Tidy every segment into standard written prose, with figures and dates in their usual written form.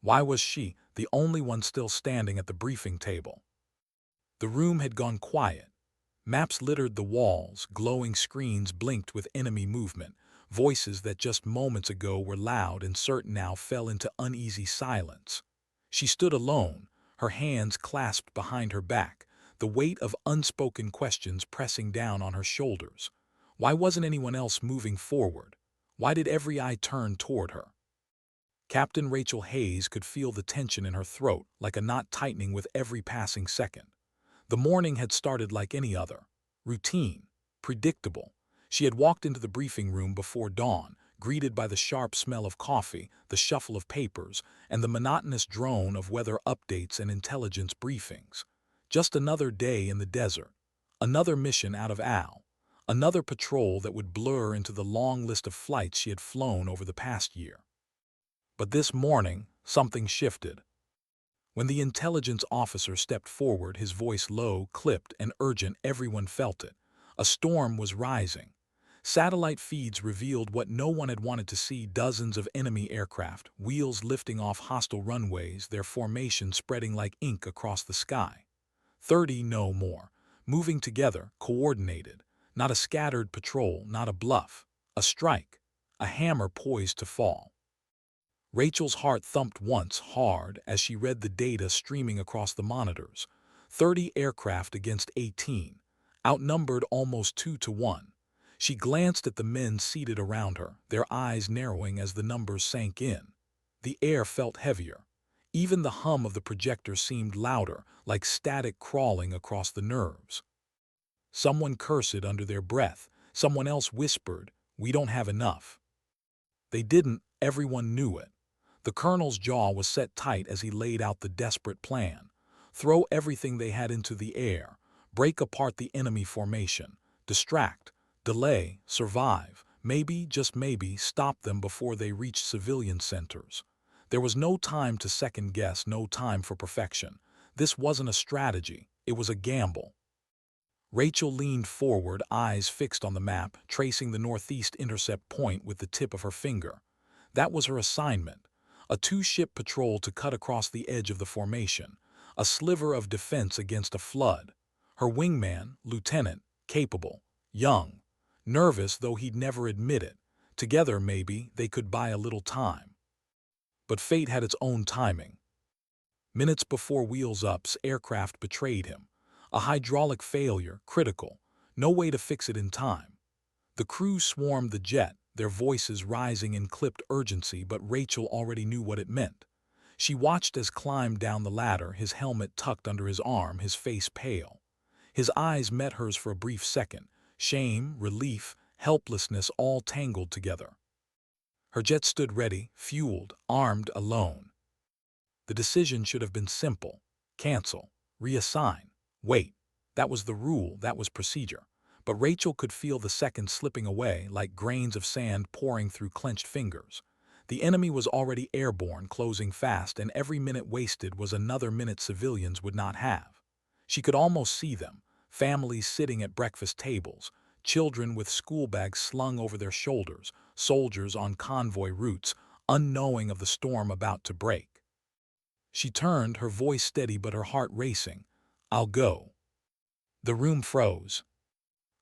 Why was she the only one still standing at the briefing table? The room had gone quiet. Maps littered the walls, glowing screens blinked with enemy movement. Voices that just moments ago were loud and certain now fell into uneasy silence. She stood alone, her hands clasped behind her back, the weight of unspoken questions pressing down on her shoulders. Why wasn't anyone else moving forward? Why did every eye turn toward her? Captain Rachel Hayes could feel the tension in her throat, like a knot tightening with every passing second. The morning had started like any other. Routine, predictable. She had walked into the briefing room before dawn, greeted by the sharp smell of coffee, the shuffle of papers, and the monotonous drone of weather updates and intelligence briefings. Just another day in the desert. Another mission out of Al. Another patrol that would blur into the long list of flights she had flown over the past year. But this morning, something shifted. When the intelligence officer stepped forward, his voice low, clipped, and urgent, everyone felt it. A storm was rising. Satellite feeds revealed what no one had wanted to see: dozens of enemy aircraft, wheels lifting off hostile runways, their formation spreading like ink across the sky. 30, no more. Moving together, coordinated. Not a scattered patrol, not a bluff. A strike. A hammer poised to fall. Rachel's heart thumped once hard as she read the data streaming across the monitors. 30 aircraft against 18, outnumbered almost 2-1. She glanced at the men seated around her, their eyes narrowing as the numbers sank in. The air felt heavier. Even the hum of the projector seemed louder, like static crawling across the nerves. Someone cursed under their breath. Someone else whispered, "We don't have enough." They didn't, everyone knew it. The colonel's jaw was set tight as he laid out the desperate plan. Throw everything they had into the air, break apart the enemy formation, distract, delay, survive, maybe, just maybe, stop them before they reached civilian centers. There was no time to second guess, no time for perfection. This wasn't a strategy, it was a gamble. Rachel leaned forward, eyes fixed on the map, tracing the northeast intercept point with the tip of her finger. That was her assignment. A two-ship patrol to cut across the edge of the formation, a sliver of defense against a flood. Her wingman, lieutenant, capable, young, nervous though he'd never admit it. Together, maybe, they could buy a little time. But fate had its own timing. Minutes before Wheels Up's aircraft betrayed him. A hydraulic failure, critical, no way to fix it in time. The crew swarmed the jet, their voices rising in clipped urgency, but Rachel already knew what it meant. She watched as climbed down the ladder, his helmet tucked under his arm, his face pale. His eyes met hers for a brief second, shame, relief, helplessness all tangled together. Her jet stood ready, fueled, armed, alone. The decision should have been simple. Cancel, reassign, wait. That was the rule, that was procedure. But Rachel could feel the seconds slipping away like grains of sand pouring through clenched fingers. The enemy was already airborne, closing fast, and every minute wasted was another minute civilians would not have. She could almost see them, families sitting at breakfast tables, children with school bags slung over their shoulders, soldiers on convoy routes, unknowing of the storm about to break. She turned, her voice steady but her heart racing. "I'll go." The room froze.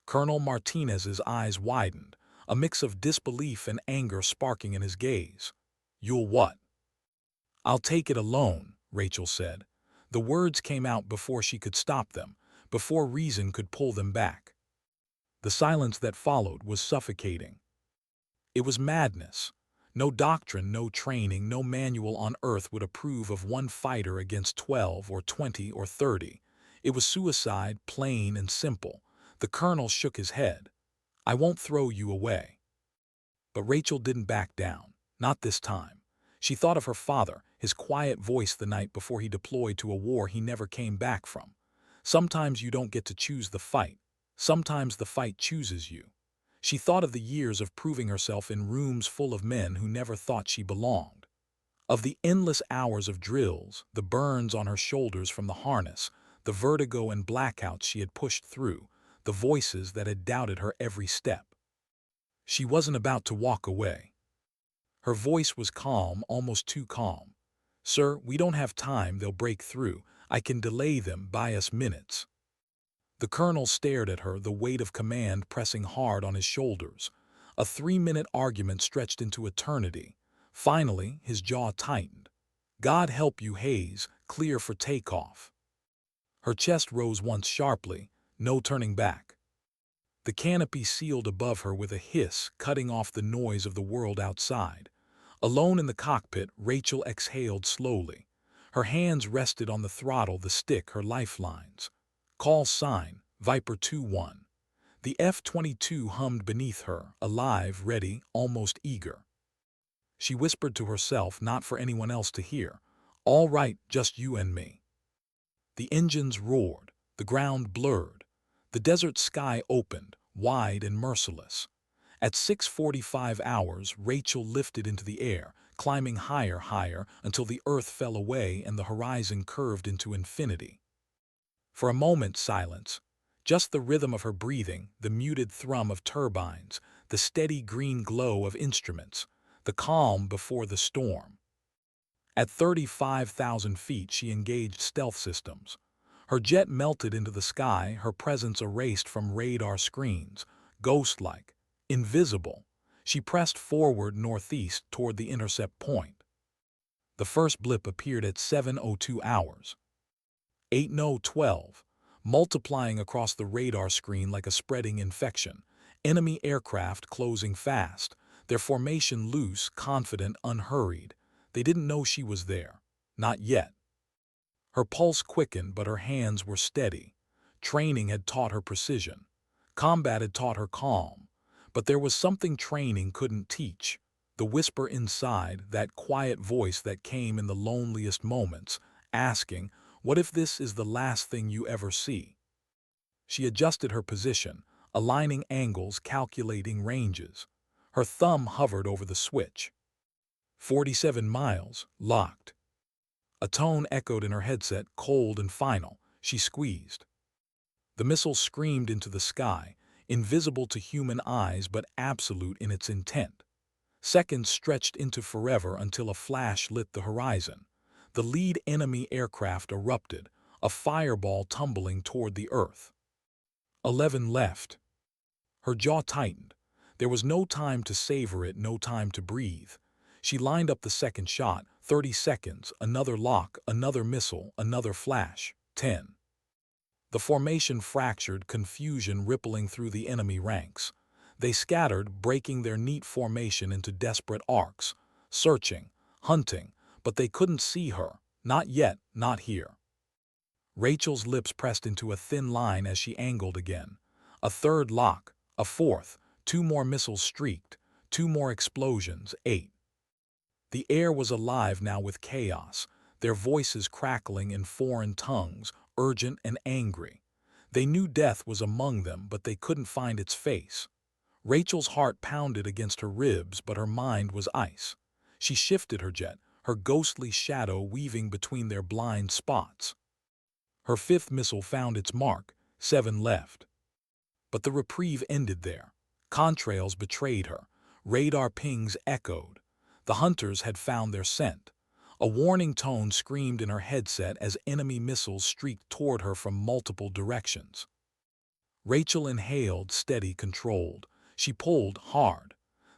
Colonel Martinez's eyes widened, a mix of disbelief and anger sparking in his gaze. "You'll what?" "I'll take it alone," Rachel said. The words came out before she could stop them, before reason could pull them back. The silence that followed was suffocating. It was madness. No doctrine, no training, no manual on earth would approve of one fighter against 12 or 20 or 30. It was suicide, plain and simple. The colonel shook his head. "I won't throw you away." But Rachel didn't back down. Not this time. She thought of her father, his quiet voice the night before he deployed to a war he never came back from. Sometimes you don't get to choose the fight. Sometimes the fight chooses you. She thought of the years of proving herself in rooms full of men who never thought she belonged. Of the endless hours of drills, the burns on her shoulders from the harness, the vertigo and blackouts she had pushed through, the voices that had doubted her every step. She wasn't about to walk away. Her voice was calm, almost too calm. "Sir, we don't have time, they'll break through. I can delay them, buy us minutes." The colonel stared at her, the weight of command pressing hard on his shoulders. A 3-minute argument stretched into eternity. Finally, his jaw tightened. "God help you, Hayes, clear for takeoff." Her chest rose once sharply, no turning back. The canopy sealed above her with a hiss, cutting off the noise of the world outside. Alone in the cockpit, Rachel exhaled slowly. Her hands rested on the throttle, the stick, her lifelines. Call sign, Viper 2-1. The F-22 hummed beneath her, alive, ready, almost eager. She whispered to herself, not for anyone else to hear, "All right, just you and me." The engines roared, the ground blurred. The desert sky opened, wide and merciless. At 6:45 hours, Rachel lifted into the air, climbing higher until the earth fell away and the horizon curved into infinity. For a moment, silence. Just the rhythm of her breathing, the muted thrum of turbines, the steady green glow of instruments, the calm before the storm. At 35,000 feet, she engaged stealth systems. Her jet melted into the sky, her presence erased from radar screens. Ghost-like, invisible, she pressed forward northeast toward the intercept point. The first blip appeared at 7:02 hours. 8:12, multiplying across the radar screen like a spreading infection. Enemy aircraft closing fast, their formation loose, confident, unhurried. They didn't know she was there. Not yet. Her pulse quickened, but her hands were steady. Training had taught her precision. Combat had taught her calm. But there was something training couldn't teach. The whisper inside, that quiet voice that came in the loneliest moments, asking, "What if this is the last thing you ever see?" She adjusted her position, aligning angles, calculating ranges. Her thumb hovered over the switch. 47 miles, locked. A tone echoed in her headset, cold and final. She squeezed. The missile screamed into the sky, invisible to human eyes but absolute in its intent. Seconds stretched into forever until a flash lit the horizon. The lead enemy aircraft erupted, a fireball tumbling toward the earth. 11 left. Her jaw tightened. There was no time to savor it, no time to breathe. She lined up the second shot, 30 seconds, another lock, another missile, another flash, 10. The formation fractured, confusion rippling through the enemy ranks. They scattered, breaking their neat formation into desperate arcs, searching, hunting, but they couldn't see her. Not yet, not here. Rachel's lips pressed into a thin line as she angled again. A third lock, a fourth, 2 more missiles streaked, 2 more explosions, 8. The air was alive now with chaos, their voices crackling in foreign tongues, urgent and angry. They knew death was among them, but they couldn't find its face. Rachel's heart pounded against her ribs, but her mind was ice. She shifted her jet, her ghostly shadow weaving between their blind spots. Her fifth missile found its mark, 7 left. But the reprieve ended there. Contrails betrayed her. Radar pings echoed. The hunters had found their scent. A warning tone screamed in her headset as enemy missiles streaked toward her from multiple directions. Rachel inhaled, steady, controlled. She pulled hard.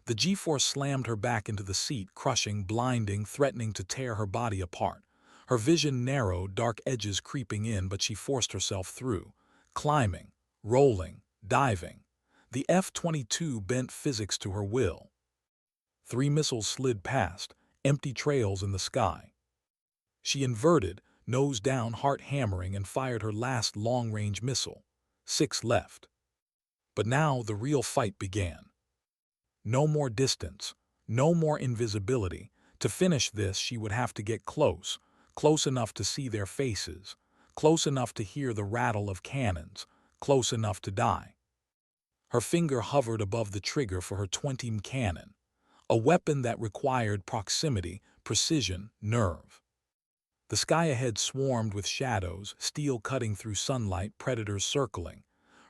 The G-force slammed her back into the seat, crushing, blinding, threatening to tear her body apart. Her vision narrowed, dark edges creeping in, but she forced herself through. Climbing, rolling, diving. The F-22 bent physics to her will. 3 missiles slid past, empty trails in the sky. She inverted, nose down, heart hammering, and fired her last long-range missile. 6 left. But now the real fight began. No more distance, no more invisibility. To finish this, she would have to get close, close enough to see their faces, close enough to hear the rattle of cannons, close enough to die. Her finger hovered above the trigger for her 20 cannon, a weapon that required proximity, precision, nerve. The sky ahead swarmed with shadows, steel cutting through sunlight, predators circling.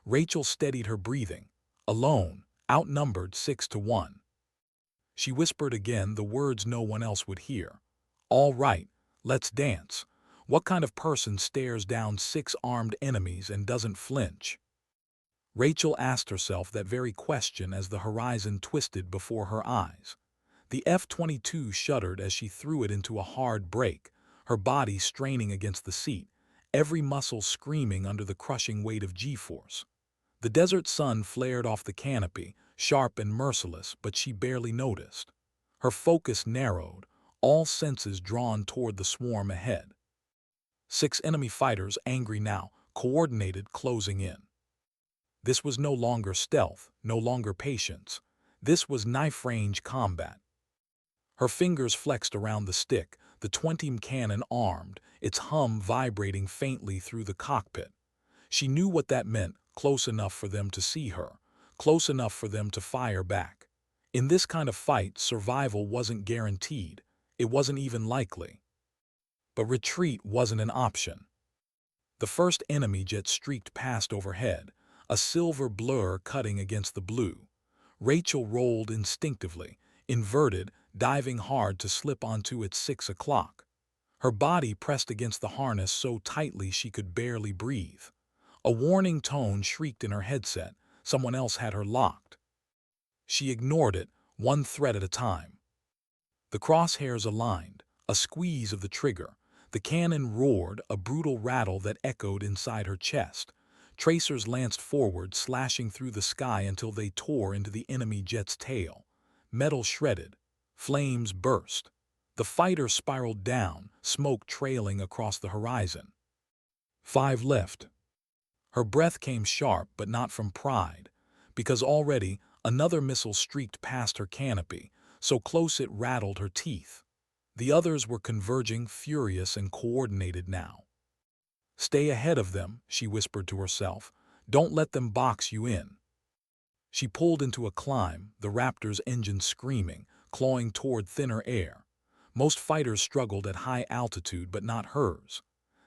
Rachel steadied her breathing, alone, outnumbered 6-1. She whispered again, the words no one else would hear. "All right, Let's dance. What kind of person stares down 6 armed enemies and doesn't flinch? Rachel asked herself that very question as the horizon twisted before her eyes. The F-22 shuddered as she threw it into a hard brake, her body straining against the seat, every muscle screaming under the crushing weight of G-force. The desert sun flared off the canopy, sharp and merciless, but she barely noticed. Her focus narrowed, all senses drawn toward the swarm ahead. 6 enemy fighters, angry now, coordinated, closing in. This was no longer stealth, no longer patience. This was knife-range combat. Her fingers flexed around the stick, the 20 cannon armed, its hum vibrating faintly through the cockpit. She knew what that meant, close enough for them to see her, close enough for them to fire back. In this kind of fight, survival wasn't guaranteed. It wasn't even likely. But retreat wasn't an option. The first enemy jet streaked past overhead, a silver blur cutting against the blue. Rachel rolled instinctively, inverted, diving hard to slip onto its 6 o'clock. Her body pressed against the harness so tightly she could barely breathe. A warning tone shrieked in her headset. Someone else had her locked. She ignored it, one threat at a time. The crosshairs aligned, a squeeze of the trigger. The cannon roared, a brutal rattle that echoed inside her chest. Tracers lanced forward, slashing through the sky until they tore into the enemy jet's tail. Metal shredded. Flames burst. The fighter spiraled down, smoke trailing across the horizon. 5 left. Her breath came sharp, but not from pride, because already another missile streaked past her canopy, so close it rattled her teeth. The others were converging, furious and coordinated now. "Stay ahead of them," she whispered to herself. "Don't let them box you in." She pulled into a climb, the Raptor's engine screaming, clawing toward thinner air. Most fighters struggled at high altitude, but not hers.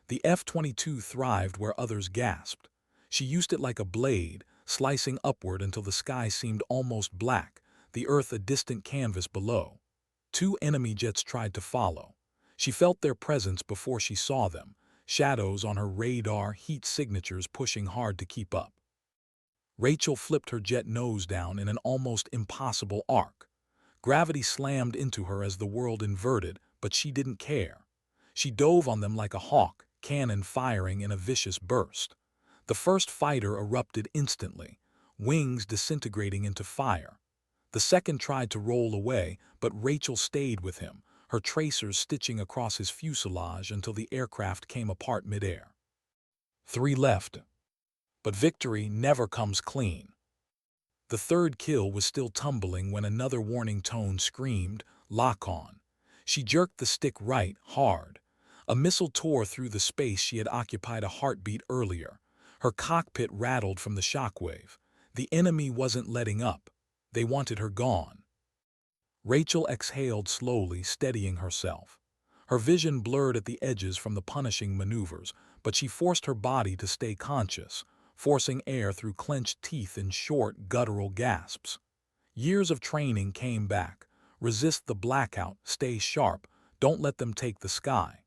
The F-22 thrived where others gasped. She used it like a blade, slicing upward until the sky seemed almost black, the earth a distant canvas below. 2 enemy jets tried to follow. She felt their presence before she saw them, shadows on her radar, heat signatures pushing hard to keep up. Rachel flipped her jet nose down in an almost impossible arc. Gravity slammed into her as the world inverted, but she didn't care. She dove on them like a hawk, cannon firing in a vicious burst. The first fighter erupted instantly, wings disintegrating into fire. The second tried to roll away, but Rachel stayed with him, her tracers stitching across his fuselage until the aircraft came apart midair. 3 left. But victory never comes clean. The third kill was still tumbling when another warning tone screamed, "Lock on." She jerked the stick right, hard. A missile tore through the space she had occupied a heartbeat earlier. Her cockpit rattled from the shockwave. The enemy wasn't letting up. They wanted her gone. Rachel exhaled slowly, steadying herself. Her vision blurred at the edges from the punishing maneuvers, but she forced her body to stay conscious, forcing air through clenched teeth in short, guttural gasps. Years of training came back. Resist the blackout, stay sharp, don't let them take the sky.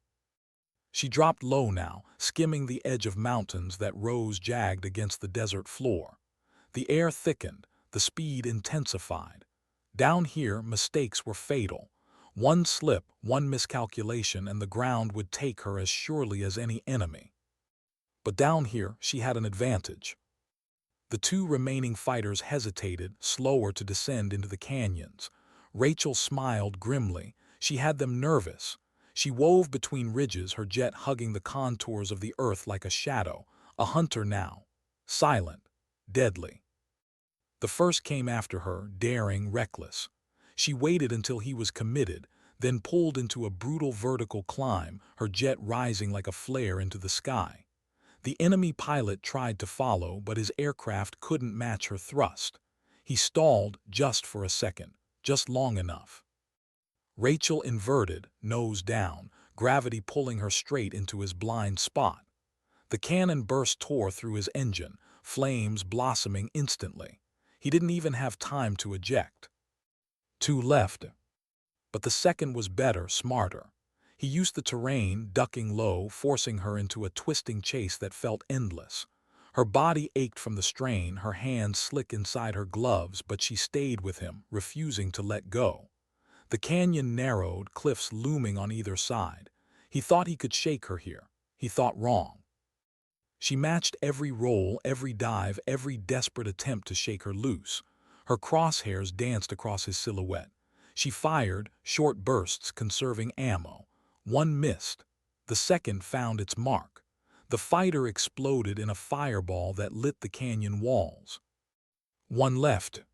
She dropped low now, skimming the edge of mountains that rose jagged against the desert floor. The air thickened, the speed intensified. Down here, mistakes were fatal. One slip, one miscalculation, and the ground would take her as surely as any enemy. But down here, she had an advantage. The 2 remaining fighters hesitated, slower to descend into the canyons. Rachel smiled grimly. She had them nervous. She wove between ridges, her jet hugging the contours of the earth like a shadow, a hunter now, silent, deadly. The first came after her, daring, reckless. She waited until he was committed, then pulled into a brutal vertical climb, her jet rising like a flare into the sky. The enemy pilot tried to follow, but his aircraft couldn't match her thrust. He stalled just for a second, just long enough. Rachel inverted, nose down, gravity pulling her straight into his blind spot. The cannon burst tore through his engine, flames blossoming instantly. He didn't even have time to eject. 2 left. But the second was better, smarter. He used the terrain, ducking low, forcing her into a twisting chase that felt endless. Her body ached from the strain, her hands slick inside her gloves, but she stayed with him, refusing to let go. The canyon narrowed, cliffs looming on either side. He thought he could shake her here. He thought wrong. She matched every roll, every dive, every desperate attempt to shake her loose. Her crosshairs danced across his silhouette. She fired, short bursts, conserving ammo. One missed. The second found its mark. The fighter exploded in a fireball that lit the canyon walls. One left.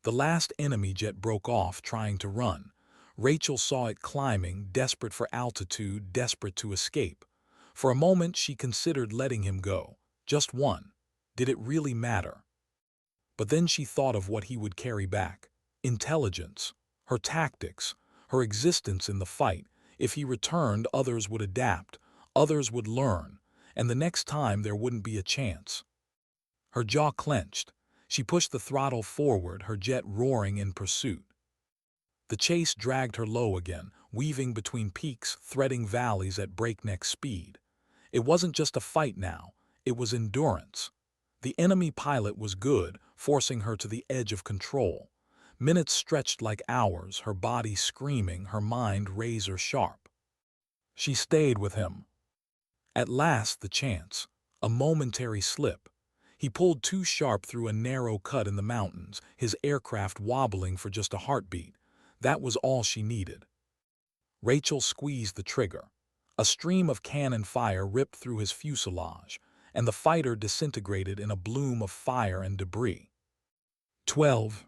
The last enemy jet broke off, trying to run. Rachel saw it climbing, desperate for altitude, desperate to escape. For a moment she considered letting him go. Just one. Did it really matter? But then she thought of what he would carry back. Intelligence. Her tactics. Her existence in the fight. If he returned, others would adapt. Others would learn. And the next time there wouldn't be a chance. Her jaw clenched. She pushed the throttle forward, her jet roaring in pursuit. The chase dragged her low again, weaving between peaks, threading valleys at breakneck speed. It wasn't just a fight now, it was endurance. The enemy pilot was good, forcing her to the edge of control. Minutes stretched like hours, her body screaming, her mind razor sharp. She stayed with him. At last the chance, a momentary slip. He pulled too sharp through a narrow cut in the mountains, his aircraft wobbling for just a heartbeat. That was all she needed. Rachel squeezed the trigger. A stream of cannon fire ripped through his fuselage, and the fighter disintegrated in a bloom of fire and debris. 12.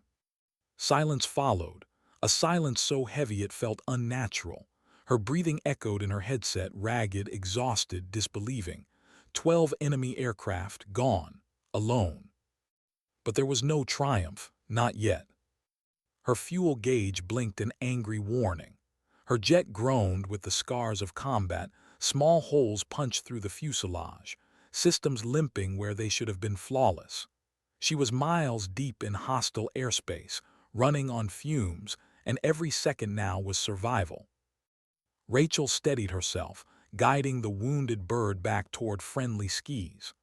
Silence followed, a silence so heavy it felt unnatural. Her breathing echoed in her headset, ragged, exhausted, disbelieving. 12 enemy aircraft gone, alone. But there was no triumph, not yet. Her fuel gauge blinked an angry warning. Her jet groaned with the scars of combat, small holes punched through the fuselage, systems limping where they should have been flawless. She was miles deep in hostile airspace, running on fumes, and every second now was survival. Rachel steadied herself, guiding the wounded bird back toward friendly skis.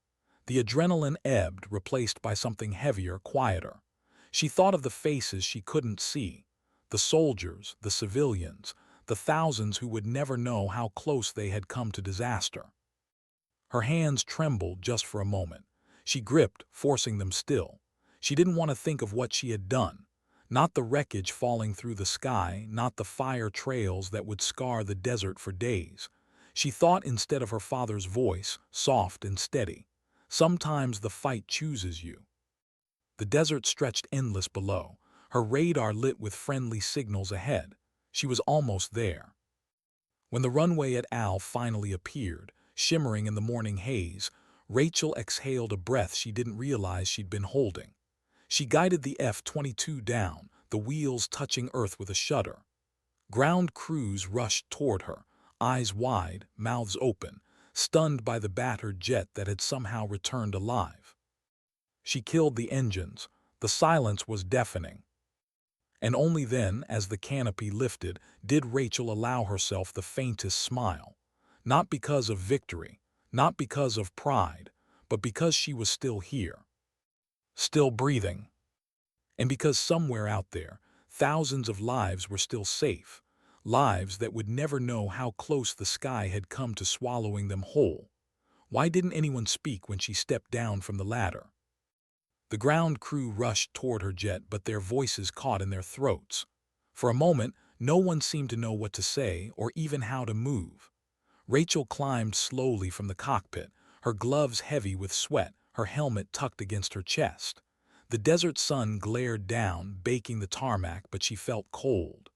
The adrenaline ebbed, replaced by something heavier, quieter. She thought of the faces she couldn't see, the soldiers, the civilians, the thousands who would never know how close they had come to disaster. Her hands trembled just for a moment. She gripped, forcing them still. She didn't want to think of what she had done. Not the wreckage falling through the sky, not the fire trails that would scar the desert for days. She thought instead of her father's voice, soft and steady. Sometimes the fight chooses you. The desert stretched endless below, her radar lit with friendly signals ahead. She was almost there. When the runway at Al finally appeared, shimmering in the morning haze, Rachel exhaled a breath she didn't realize she'd been holding. She guided the F-22 down, the wheels touching earth with a shudder. Ground crews rushed toward her, eyes wide, mouths open, stunned by the battered jet that had somehow returned alive. She killed the engines. The silence was deafening. And only then, as the canopy lifted, did Rachel allow herself the faintest smile. Not because of victory, not because of pride, but because she was still here. Still breathing. And because somewhere out there, thousands of lives were still safe, lives that would never know how close the sky had come to swallowing them whole. Why didn't anyone speak when she stepped down from the ladder? The ground crew rushed toward her jet, but their voices caught in their throats. For a moment, no one seemed to know what to say or even how to move. Rachel climbed slowly from the cockpit, her gloves heavy with sweat, her helmet tucked against her chest. The desert sun glared down, baking the tarmac, but she felt cold.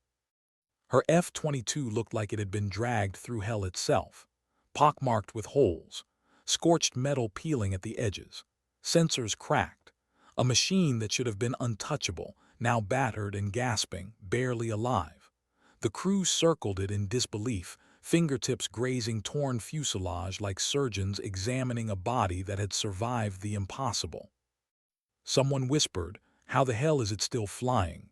Her F-22 looked like it had been dragged through hell itself, pockmarked with holes, scorched metal peeling at the edges, sensors cracked. A machine that should have been untouchable, now battered and gasping, barely alive. The crew circled it in disbelief, fingertips grazing torn fuselage like surgeons examining a body that had survived the impossible. Someone whispered, "How the hell is it still flying?"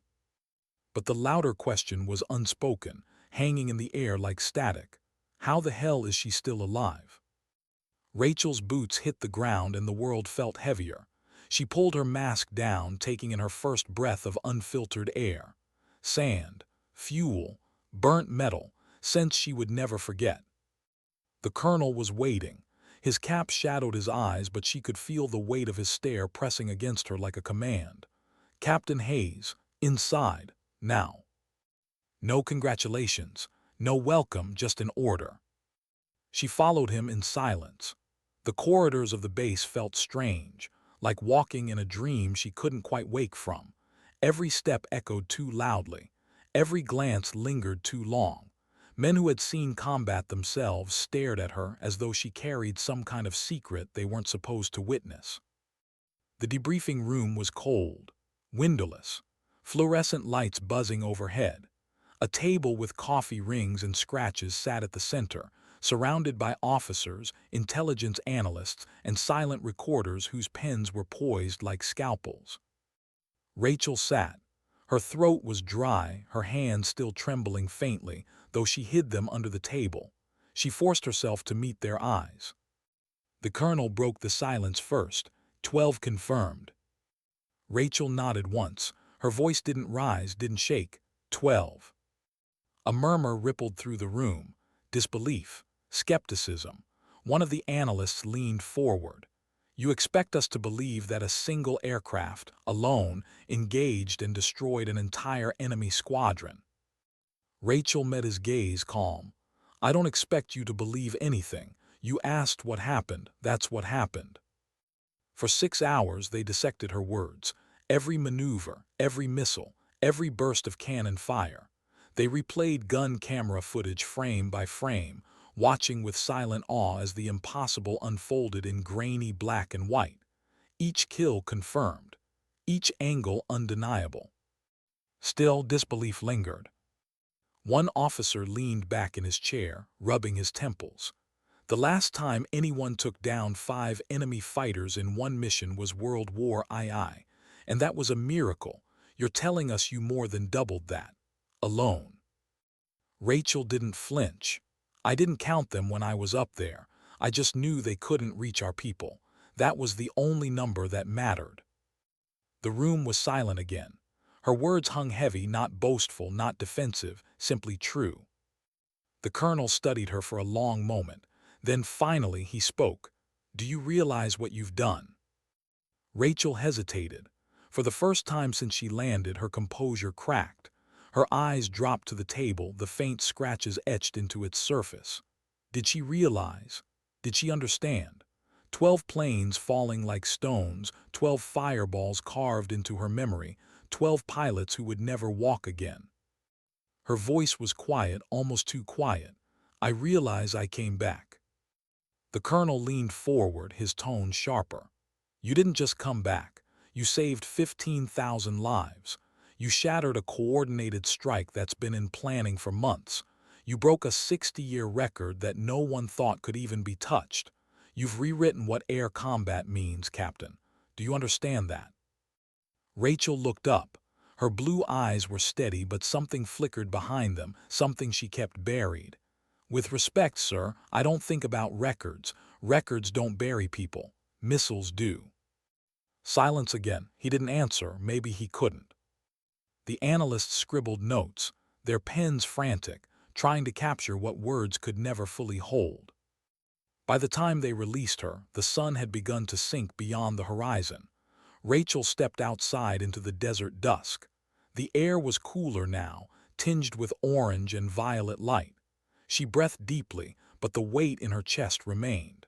But the louder question was unspoken, hanging in the air like static. How the hell is she still alive? Rachel's boots hit the ground and the world felt heavier. She pulled her mask down, taking in her first breath of unfiltered air. Sand, fuel, burnt metal, scents she would never forget. The colonel was waiting. His cap shadowed his eyes, but she could feel the weight of his stare pressing against her like a command. Captain Hayes, inside, now. No congratulations, no welcome, just an order. She followed him in silence. The corridors of the base felt strange, like walking in a dream she couldn't quite wake from. Every step echoed too loudly. Every glance lingered too long. Men who had seen combat themselves stared at her as though she carried some kind of secret they weren't supposed to witness. The debriefing room was cold, windowless, fluorescent lights buzzing overhead. A table with coffee rings and scratches sat at the center, surrounded by officers, intelligence analysts, and silent recorders whose pens were poised like scalpels. Rachel sat. Her throat was dry, her hands still trembling faintly, though she hid them under the table. She forced herself to meet their eyes. The colonel broke the silence first. 12 confirmed. Rachel nodded once. Her voice didn't rise, didn't shake. 12. A murmur rippled through the room. Disbelief. Skepticism. One of the analysts leaned forward. You expect us to believe that a single aircraft, alone, engaged and destroyed an entire enemy squadron? Rachel met his gaze calm. I don't expect you to believe anything. You asked what happened. That's what happened. For 6 hours they dissected her words. Every maneuver, every missile, every burst of cannon fire. They replayed gun camera footage frame by frame, watching with silent awe as the impossible unfolded in grainy black and white. Each kill confirmed, each angle undeniable. Still, disbelief lingered. One officer leaned back in his chair, rubbing his temples. The last time anyone took down 5 enemy fighters in one mission was World War II, and that was a miracle. You're telling us you more than doubled that. Alone. Rachel didn't flinch. I didn't count them when I was up there. I just knew they couldn't reach our people. That was the only number that mattered. The room was silent again. Her words hung heavy, not boastful, not defensive, simply true. The colonel studied her for a long moment. Then finally he spoke. Do you realize what you've done? Rachel hesitated. For the first time since she landed, her composure cracked. Her eyes dropped to the table, the faint scratches etched into its surface. Did she realize? Did she understand? 12 planes falling like stones, 12 fireballs carved into her memory, 12 pilots who would never walk again. Her voice was quiet, almost too quiet. I realize I came back. The colonel leaned forward, his tone sharper. You didn't just come back. You saved 15,000 lives. You shattered a coordinated strike that's been in planning for months. You broke a 60-year record that no one thought could even be touched. You've rewritten what air combat means, Captain. Do you understand that? Rachel looked up. Her blue eyes were steady, but something flickered behind them, something she kept buried. With respect, sir, I don't think about records. Records don't bury people. Missiles do. Silence again. He didn't answer. Maybe he couldn't. The analysts scribbled notes, their pens frantic, trying to capture what words could never fully hold. By the time they released her, the sun had begun to sink beyond the horizon. Rachel stepped outside into the desert dusk. The air was cooler now, tinged with orange and violet light. She breathed deeply, but the weight in her chest remained.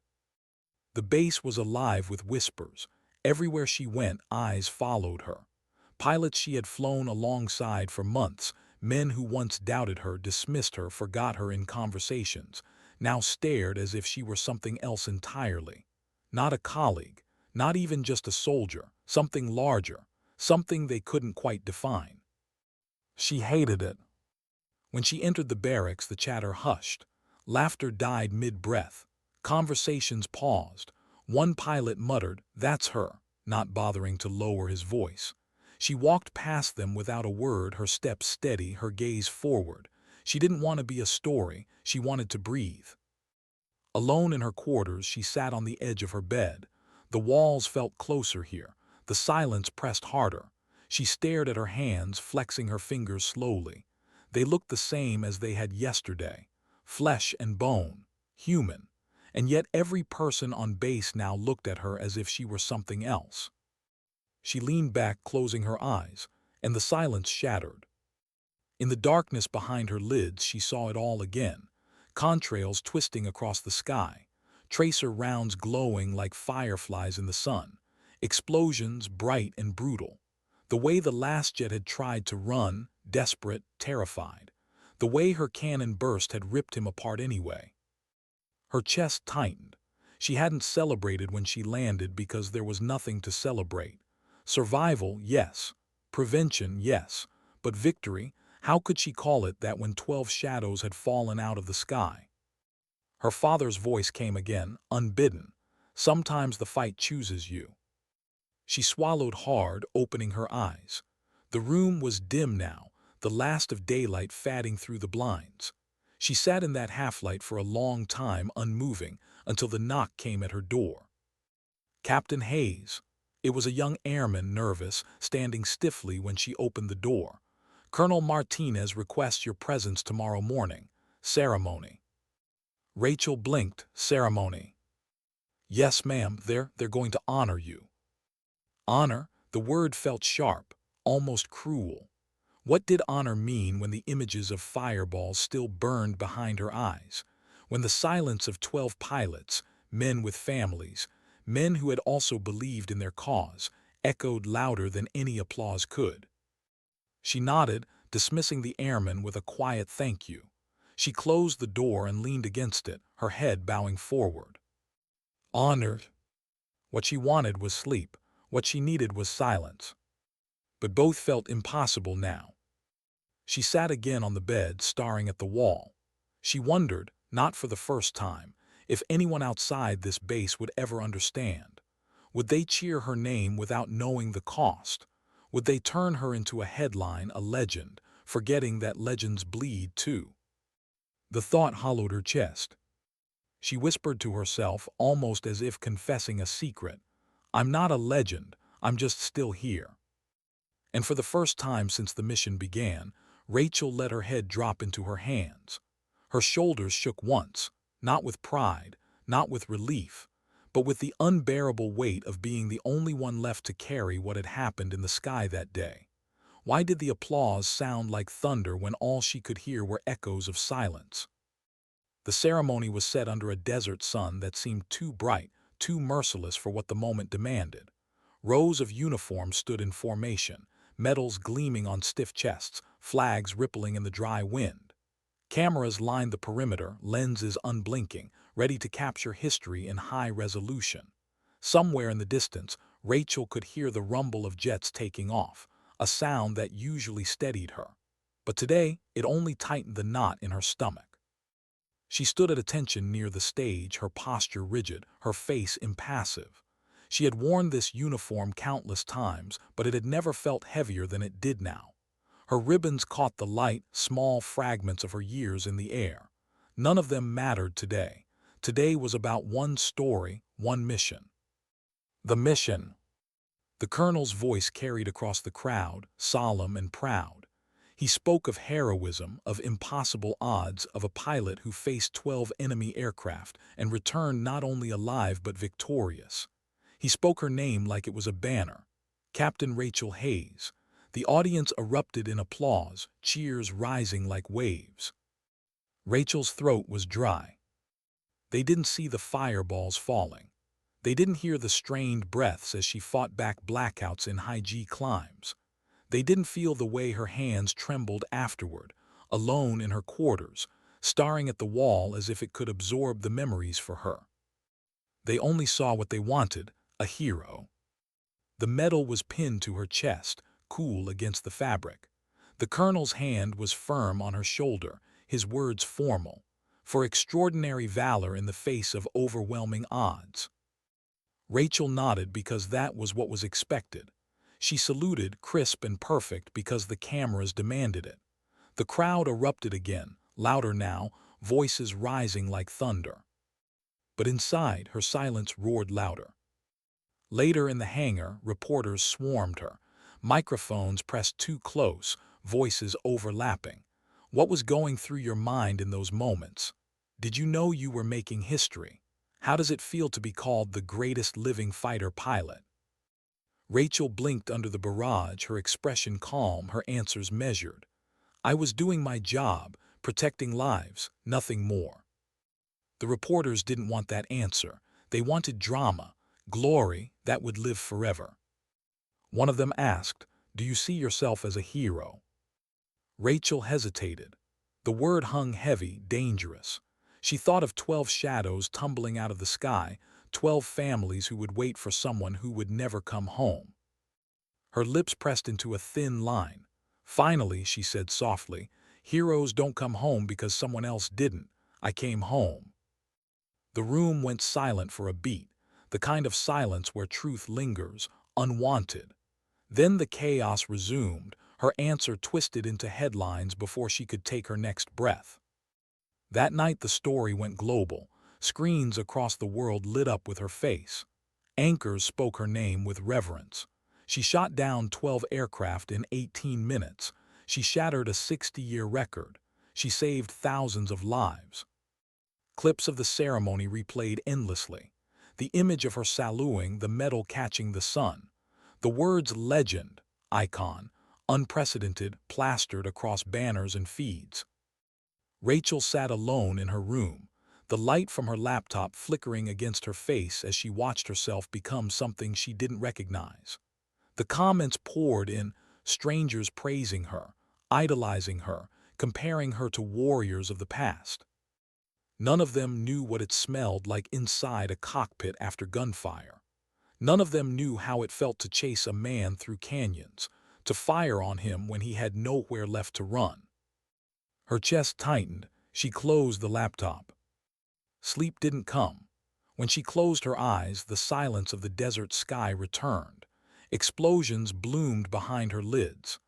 The base was alive with whispers. Everywhere she went, eyes followed her. Pilots she had flown alongside for months, men who once doubted her, dismissed her, forgot her in conversations, now stared as if she were something else entirely. Not a colleague, not even just a soldier, something larger, something they couldn't quite define. She hated it. When she entered the barracks, the chatter hushed. Laughter died mid-breath. Conversations paused. One pilot muttered, "That's her," not bothering to lower his voice. She walked past them without a word, her steps steady, her gaze forward. She didn't want to be a story, she wanted to breathe. Alone in her quarters, she sat on the edge of her bed. The walls felt closer here. The silence pressed harder. She stared at her hands, flexing her fingers slowly. They looked the same as they had yesterday. Flesh and bone. Human. And yet every person on base now looked at her as if she were something else. She leaned back, closing her eyes, and the silence shattered. In the darkness behind her lids, she saw it all again. Contrails twisting across the sky, tracer rounds glowing like fireflies in the sun, explosions bright and brutal. The way the last jet had tried to run, desperate, terrified. The way her cannon burst had ripped him apart anyway. Her chest tightened. She hadn't celebrated when she landed because there was nothing to celebrate. Survival, yes. Prevention, yes. But victory, how could she call it that when 12 shadows had fallen out of the sky? Her father's voice came again, unbidden. Sometimes the fight chooses you. She swallowed hard, opening her eyes. The room was dim now, the last of daylight fading through the blinds. She sat in that half-light for a long time, unmoving, until the knock came at her door. Captain Hayes. It was a young airman, nervous, standing stiffly when she opened the door. Colonel Martinez requests your presence tomorrow morning. Ceremony. Rachel blinked. Ceremony. Yes, ma'am, they're going to honor you. Honor? The word felt sharp, almost cruel. What did honor mean when the images of fireballs still burned behind her eyes? When the silence of 12 pilots, men with families, men who had also believed in their cause, echoed louder than any applause could? She nodded, dismissing the airman with a quiet thank you. She closed the door and leaned against it, her head bowing forward. Honored. What she wanted was sleep. What she needed was silence. But both felt impossible now. She sat again on the bed, staring at the wall. She wondered, not for the first time, if anyone outside this base would ever understand. Would they cheer her name without knowing the cost? Would they turn her into a headline, a legend, forgetting that legends bleed too? The thought hollowed her chest. She whispered to herself, almost as if confessing a secret, I'm not a legend, I'm just still here. And for the first time since the mission began, Rachel let her head drop into her hands. Her shoulders shook once, not with pride, not with relief, but with the unbearable weight of being the only one left to carry what had happened in the sky that day. Why did the applause sound like thunder when all she could hear were echoes of silence? The ceremony was set under a desert sun that seemed too bright, too merciless for what the moment demanded. Rows of uniforms stood in formation, medals gleaming on stiff chests, flags rippling in the dry wind. Cameras lined the perimeter, lenses unblinking, ready to capture history in high resolution. Somewhere in the distance, Rachel could hear the rumble of jets taking off, a sound that usually steadied her. But today, it only tightened the knot in her stomach. She stood at attention near the stage, her posture rigid, her face impassive. She had worn this uniform countless times, but it had never felt heavier than it did now. Her ribbons caught the light, small fragments of her years in the air. None of them mattered today. Today was about one story, one mission. The mission. The colonel's voice carried across the crowd, solemn and proud. He spoke of heroism, of impossible odds, of a pilot who faced 12 enemy aircraft and returned not only alive but victorious. He spoke her name like it was a banner. Captain Rachel Hayes. The audience erupted in applause, cheers rising like waves. Rachel's throat was dry. They didn't see the fireballs falling. They didn't hear the strained breaths as she fought back blackouts in high-G climbs. They didn't feel the way her hands trembled afterward, alone in her quarters, staring at the wall as if it could absorb the memories for her. They only saw what they wanted, a hero. The medal was pinned to her chest, cool against the fabric. The colonel's hand was firm on her shoulder, his words formal, for extraordinary valor in the face of overwhelming odds. Rachel nodded because that was what was expected. She saluted, crisp and perfect, because the cameras demanded it. The crowd erupted again, louder now, voices rising like thunder. But inside, her silence roared louder. Later in the hangar, reporters swarmed her. Microphones pressed too close, voices overlapping. What was going through your mind in those moments? Did you know you were making history? How does it feel to be called the greatest living fighter pilot? Rachel blinked under the barrage, her expression calm, her answers measured. I was doing my job, protecting lives, nothing more. The reporters didn't want that answer. They wanted drama, glory that would live forever. One of them asked, "Do you see yourself as a hero?" Rachel hesitated. The word hung heavy, dangerous. She thought of 12 shadows tumbling out of the sky, 12 families who would wait for someone who would never come home. Her lips pressed into a thin line. Finally, she said softly, "Heroes don't come home because someone else didn't. I came home." The room went silent for a beat, the kind of silence where truth lingers, unwanted. Then the chaos resumed, her answer twisted into headlines before she could take her next breath. That night the story went global. Screens across the world lit up with her face. Anchors spoke her name with reverence. She shot down 12 aircraft in 18 minutes. She shattered a 60-year record. She saved thousands of lives. Clips of the ceremony replayed endlessly. The image of her saluting, the medal catching the sun. The words legend, icon, unprecedented, plastered across banners and feeds. Rachel sat alone in her room, the light from her laptop flickering against her face as she watched herself become something she didn't recognize. The comments poured in, strangers praising her, idolizing her, comparing her to warriors of the past. None of them knew what it smelled like inside a cockpit after gunfire. None of them knew how it felt to chase a man through canyons, to fire on him when he had nowhere left to run. Her chest tightened. She closed the laptop. Sleep didn't come. When she closed her eyes, the silence of the desert sky returned. Explosions bloomed behind her lids.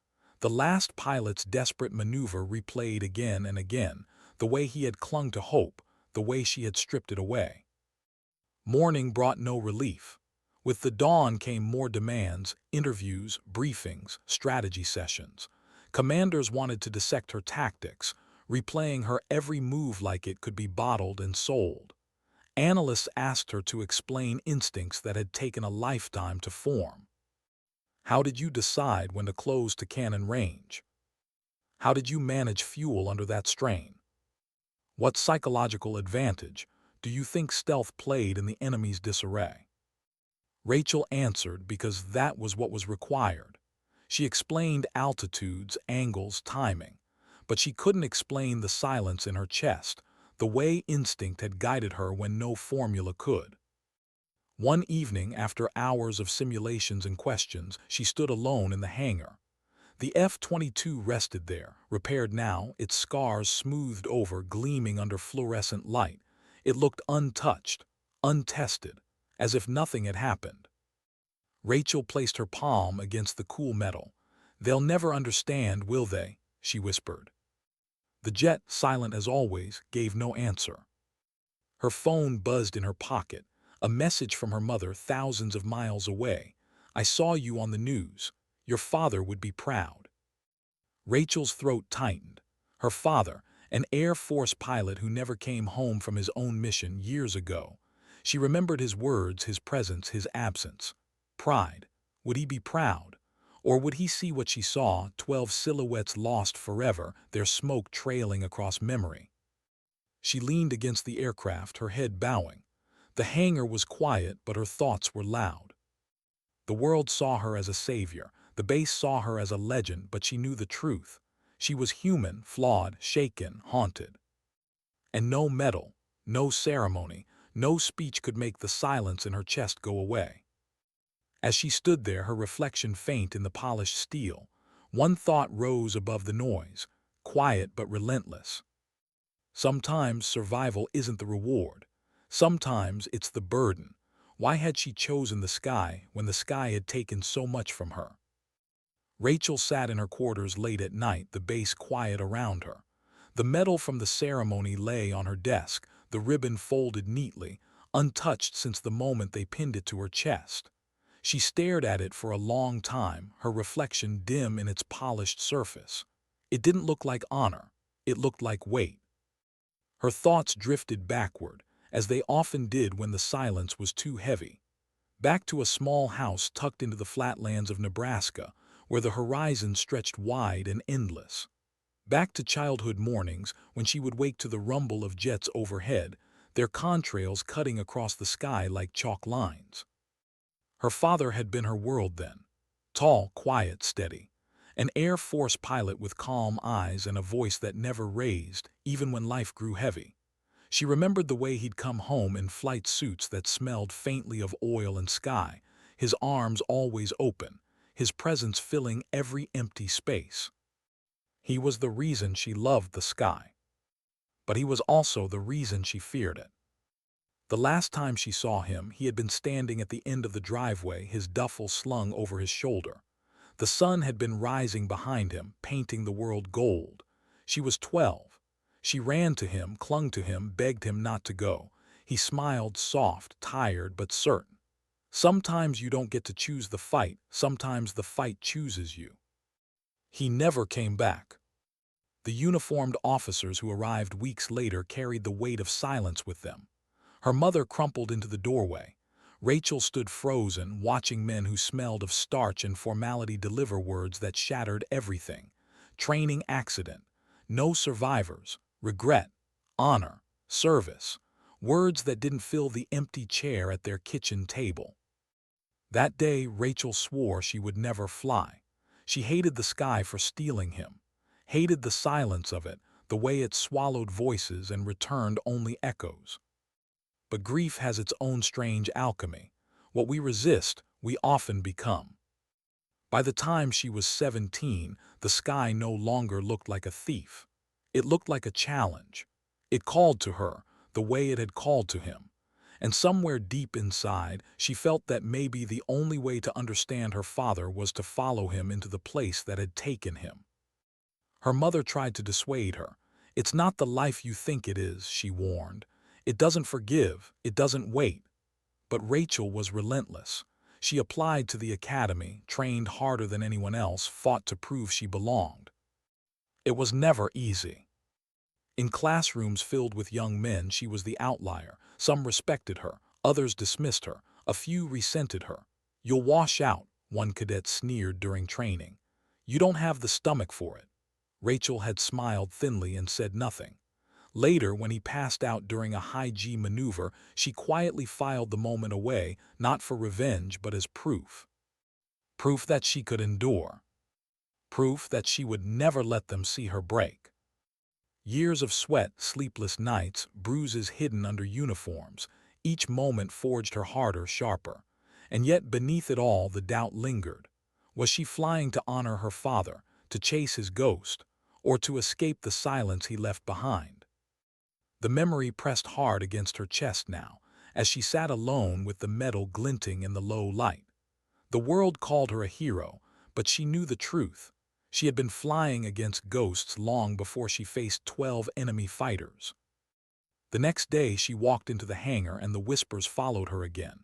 The last pilot's desperate maneuver replayed again and again, the way he had clung to hope, the way she had stripped it away. Morning brought no relief. With the dawn came more demands, interviews, briefings, strategy sessions. Commanders wanted to dissect her tactics, replaying her every move like it could be bottled and sold. Analysts asked her to explain instincts that had taken a lifetime to form. How did you decide when to close to cannon range? How did you manage fuel under that strain? What psychological advantage do you think stealth played in the enemy's disarray? Rachel answered because that was what was required. She explained altitudes, angles, timing, but she couldn't explain the silence in her chest, the way instinct had guided her when no formula could. One evening, after hours of simulations and questions, she stood alone in the hangar. The F-22 rested there, repaired now, its scars smoothed over, gleaming under fluorescent light. It looked untouched, untested, as if nothing had happened. Rachel placed her palm against the cool metal. "They'll never understand, will they?" she whispered. The jet, silent as always, gave no answer. Her phone buzzed in her pocket, a message from her mother thousands of miles away. "I saw you on the news. Your father would be proud." Rachel's throat tightened. Her father, an Air Force pilot who never came home from his own mission years ago. She remembered his words, his presence, his absence. Pride. Would he be proud? Or would he see what she saw, 12 silhouettes lost forever, their smoke trailing across memory? She leaned against the aircraft, her head bowing. The hangar was quiet, but her thoughts were loud. The world saw her as a savior. The base saw her as a legend, but she knew the truth. She was human, flawed, shaken, haunted. And no medal, no ceremony, no speech could make the silence in her chest go away. As she stood there, her reflection faint in the polished steel, one thought rose above the noise, quiet but relentless. Sometimes survival isn't the reward. Sometimes it's the burden. Why had she chosen the sky when the sky had taken so much from her? Rachel sat in her quarters late at night, the base quiet around her. The medal from the ceremony lay on her desk, the ribbon folded neatly, untouched since the moment they pinned it to her chest. She stared at it for a long time, her reflection dim in its polished surface. It didn't look like honor, it looked like weight. Her thoughts drifted backward, as they often did when the silence was too heavy. Back to a small house tucked into the flatlands of Nebraska, where the horizon stretched wide and endless. Back to childhood mornings when she would wake to the rumble of jets overhead, their contrails cutting across the sky like chalk lines. Her father had been her world then. Tall, quiet, steady. An Air Force pilot with calm eyes and a voice that never raised, even when life grew heavy. She remembered the way he'd come home in flight suits that smelled faintly of oil and sky, his arms always open, his presence filling every empty space. He was the reason she loved the sky. But he was also the reason she feared it. The last time she saw him, he had been standing at the end of the driveway, his duffel slung over his shoulder. The sun had been rising behind him, painting the world gold. She was 12. She ran to him, clung to him, begged him not to go. He smiled, soft, tired, but certain. Sometimes you don't get to choose the fight, sometimes the fight chooses you. He never came back. The uniformed officers who arrived weeks later carried the weight of silence with them. Her mother crumpled into the doorway. Rachel stood frozen, watching men who smelled of starch and formality deliver words that shattered everything. Training accident, no survivors, regret, honor, service. Words that didn't fill the empty chair at their kitchen table. That day, Rachel swore she would never fly. She hated the sky for stealing him, hated the silence of it, the way it swallowed voices and returned only echoes. But grief has its own strange alchemy. What we resist, we often become. By the time she was 17, the sky no longer looked like a thief. It looked like a challenge. It called to her, the way it had called to him. And somewhere deep inside, she felt that maybe the only way to understand her father was to follow him into the place that had taken him. Her mother tried to dissuade her. "It's not the life you think it is," she warned. "It doesn't forgive, it doesn't wait." But Rachel was relentless. She applied to the academy, trained harder than anyone else, fought to prove she belonged. It was never easy. In classrooms filled with young men, she was the outlier. Some respected her, others dismissed her, a few resented her. "You'll wash out," one cadet sneered during training. "You don't have the stomach for it." Rachel had smiled thinly and said nothing. Later, when he passed out during a high-G maneuver, she quietly filed the moment away, not for revenge but as proof. Proof that she could endure. Proof that she would never let them see her break. Years of sweat, sleepless nights, bruises hidden under uniforms, each moment forged her harder, sharper. And yet beneath it all the doubt lingered. Was she flying to honor her father, to chase his ghost, or to escape the silence he left behind? The memory pressed hard against her chest now, as she sat alone with the medal glinting in the low light. The world called her a hero, but she knew the truth. She had been flying against ghosts long before she faced 12 enemy fighters. The next day she walked into the hangar and the whispers followed her again.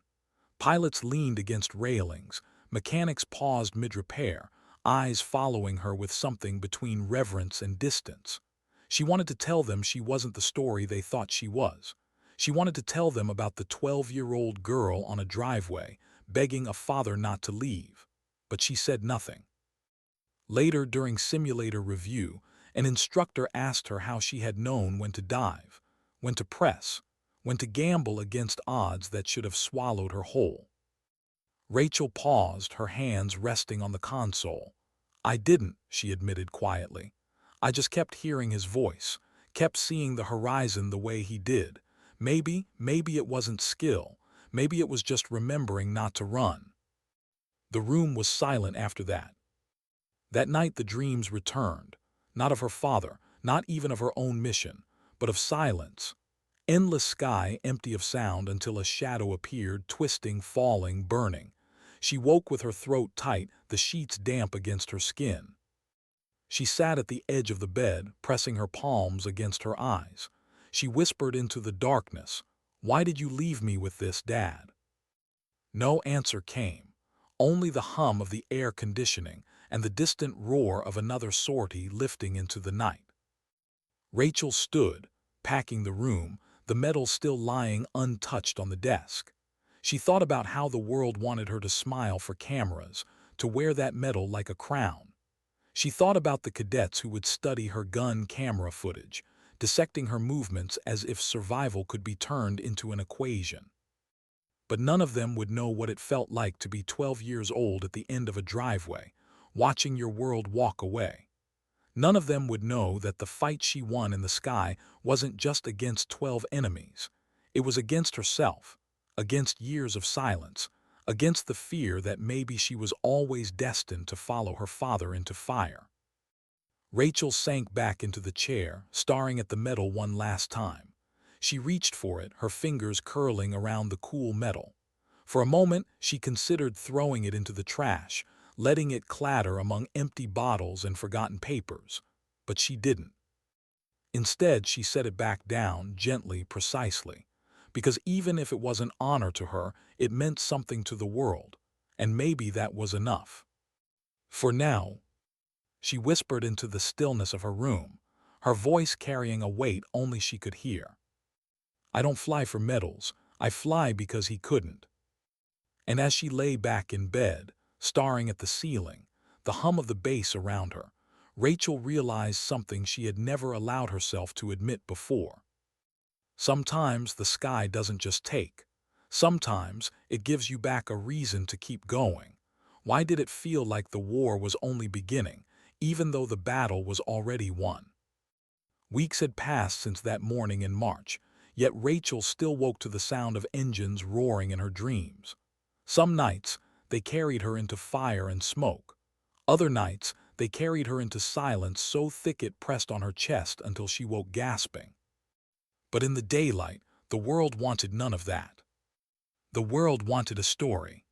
Pilots leaned against railings, mechanics paused mid-repair, eyes following her with something between reverence and distance. She wanted to tell them she wasn't the story they thought she was. She wanted to tell them about the 12-year-old girl on a driveway, begging a father not to leave. But she said nothing. Later, during simulator review, an instructor asked her how she had known when to dive, when to press, when to gamble against odds that should have swallowed her whole. Rachel paused, her hands resting on the console. "I didn't," she admitted quietly. "I just kept hearing his voice, kept seeing the horizon the way he did. Maybe it wasn't skill. Maybe it was just remembering not to run." The room was silent after that. That night the dreams returned, not of her father, not even of her own mission, but of silence. Endless sky empty of sound until a shadow appeared, twisting, falling, burning. She woke with her throat tight, the sheets damp against her skin. She sat at the edge of the bed, pressing her palms against her eyes. She whispered into the darkness, "Why did you leave me with this, Dad?" No answer came, only the hum of the air conditioning and the distant roar of another sortie lifting into the night. Rachel stood, packing the room, the medal still lying untouched on the desk. She thought about how the world wanted her to smile for cameras, to wear that medal like a crown. She thought about the cadets who would study her gun camera footage, dissecting her movements as if survival could be turned into an equation. But none of them would know what it felt like to be 12 years old at the end of a driveway, watching your world walk away. None of them would know that the fight she won in the sky wasn't just against 12 enemies. It was against herself, against years of silence, against the fear that maybe she was always destined to follow her father into fire. Rachel sank back into the chair, staring at the medal one last time. She reached for it, her fingers curling around the cool metal. For a moment, she considered throwing it into the trash, letting it clatter among empty bottles and forgotten papers. But she didn't. Instead, she set it back down, gently, precisely. Because even if it was an honor to her, it meant something to the world. And maybe that was enough. For now, she whispered into the stillness of her room, her voice carrying a weight only she could hear. "I don't fly for medals. I fly because he couldn't." And as she lay back in bed, staring at the ceiling, the hum of the bass around her, Rachel realized something she had never allowed herself to admit before. Sometimes the sky doesn't just take. Sometimes it gives you back a reason to keep going. Why did it feel like the war was only beginning, even though the battle was already won? Weeks had passed since that morning in March, yet Rachel still woke to the sound of engines roaring in her dreams. Some nights, they carried her into fire and smoke. Other nights, they carried her into silence so thick it pressed on her chest until she woke gasping. But in the daylight, the world wanted none of that. The world wanted a story.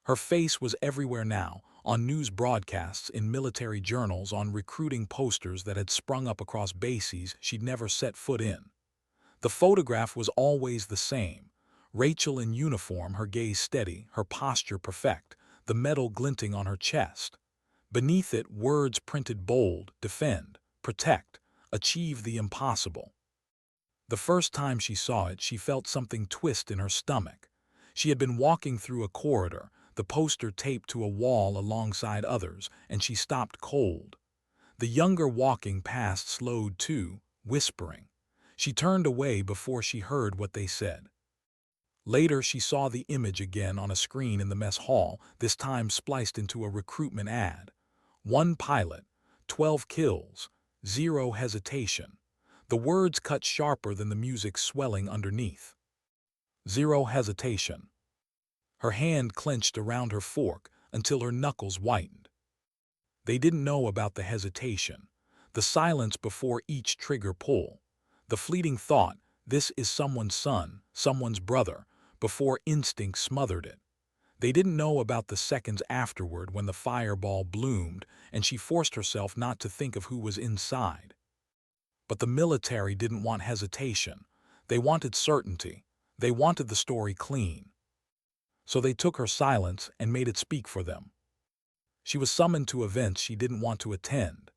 Her face was everywhere now, on news broadcasts, in military journals, on recruiting posters that had sprung up across bases she'd never set foot in. The photograph was always the same. Rachel in uniform, her gaze steady, her posture perfect, the medal glinting on her chest. Beneath it, words printed bold: defend, protect, achieve the impossible. The first time she saw it, she felt something twist in her stomach. She had been walking through a corridor, the poster taped to a wall alongside others, and she stopped cold. The younger walking past slowed too, whispering. She turned away before she heard what they said. Later, she saw the image again on a screen in the mess hall, this time spliced into a recruitment ad. 1 pilot, 12 kills, 0 hesitation. The words cut sharper than the music swelling underneath. 0 hesitation. Her hand clenched around her fork until her knuckles whitened. They didn't know about the hesitation, the silence before each trigger pull, the fleeting thought, "This is someone's son, someone's brother," before instinct smothered it. They didn't know about the seconds afterward when the fireball bloomed and she forced herself not to think of who was inside. But the military didn't want hesitation. They wanted certainty. They wanted the story clean. So they took her silence and made it speak for them. She was summoned to events she didn't want to attend.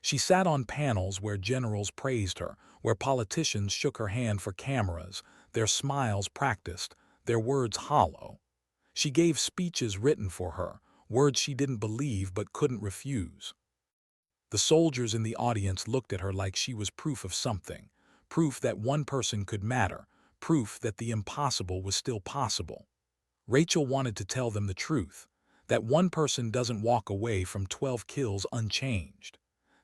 She sat on panels where generals praised her, where politicians shook her hand for cameras, their smiles practiced, their words hollow. She gave speeches written for her, words she didn't believe but couldn't refuse. The soldiers in the audience looked at her like she was proof of something, proof that one person could matter, proof that the impossible was still possible. Rachel wanted to tell them the truth, that one person doesn't walk away from 12 kills unchanged,